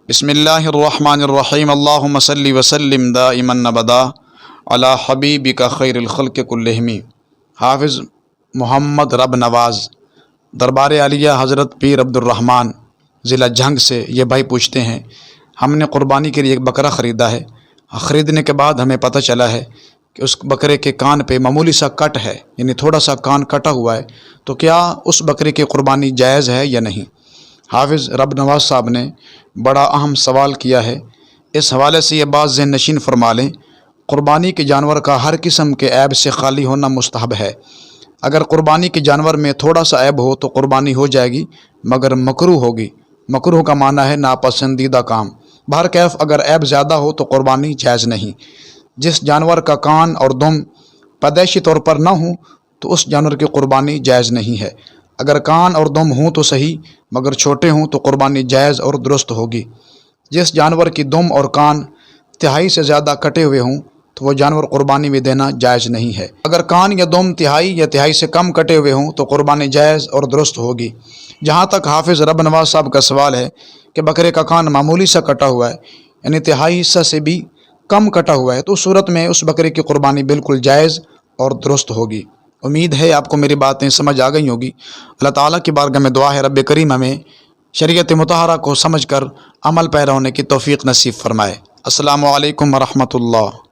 بسم اللہ الرحمن الرحیم اللہم صلی وسلم دائما ابدا علی حبیبک خیر الخلق کلہم۔ حافظ محمد رب نواز، دربار عالیہ حضرت پیر عبد الرحمن، ضلع جھنگ سے یہ بھائی پوچھتے ہیں، ہم نے قربانی کے لیے ایک بکرا خریدا ہے۔ خریدنے کے بعد ہمیں پتہ چلا ہے کہ اس بکرے کے کان پہ معمولی سا کٹ ہے، یعنی تھوڑا سا کان کٹا ہوا ہے، تو کیا اس بکرے کی قربانی جائز ہے یا نہیں؟ حافظ رب نواز صاحب نے بڑا اہم سوال کیا ہے۔ اس حوالے سے یہ بات ذہن نشین فرما لیں، قربانی کے جانور کا ہر قسم کے عیب سے خالی ہونا مستحب ہے۔ اگر قربانی کے جانور میں تھوڑا سا عیب ہو تو قربانی ہو جائے گی، مگر مکروہ ہوگی۔ مکروہ کا معنی ہے ناپسندیدہ کام۔ بہرکیف اگر عیب زیادہ ہو تو قربانی جائز نہیں۔ جس جانور کا کان اور دم پیدائشی طور پر نہ ہوں تو اس جانور کی قربانی جائز نہیں ہے۔ اگر کان اور دم ہوں تو صحیح، مگر چھوٹے ہوں تو قربانی جائز اور درست ہوگی۔ جس جانور کی دم اور کان تہائی سے زیادہ کٹے ہوئے ہوں تو وہ جانور قربانی میں دینا جائز نہیں ہے۔ اگر کان یا دم تہائی یا تہائی سے کم کٹے ہوئے ہوں تو قربانی جائز اور درست ہوگی۔ جہاں تک حافظ رب نواز صاحب کا سوال ہے کہ بکرے کا کان معمولی سا کٹا ہوا ہے، یعنی تہائی حصہ سے بھی کم کٹا ہوا ہے، تو اس صورت میں اس بکرے کی قربانی بالکل جائز اور درست ہوگی۔ امید ہے آپ کو میری باتیں سمجھ آ گئی ہوگی۔ اللہ تعالیٰ کی بارگاہ میں دعا ہے رب کریم ہمیں شریعت مطہرہ کو سمجھ کر عمل پیرا ہونے کی توفیق نصیب فرمائے۔ السلام علیکم ورحمۃ اللہ۔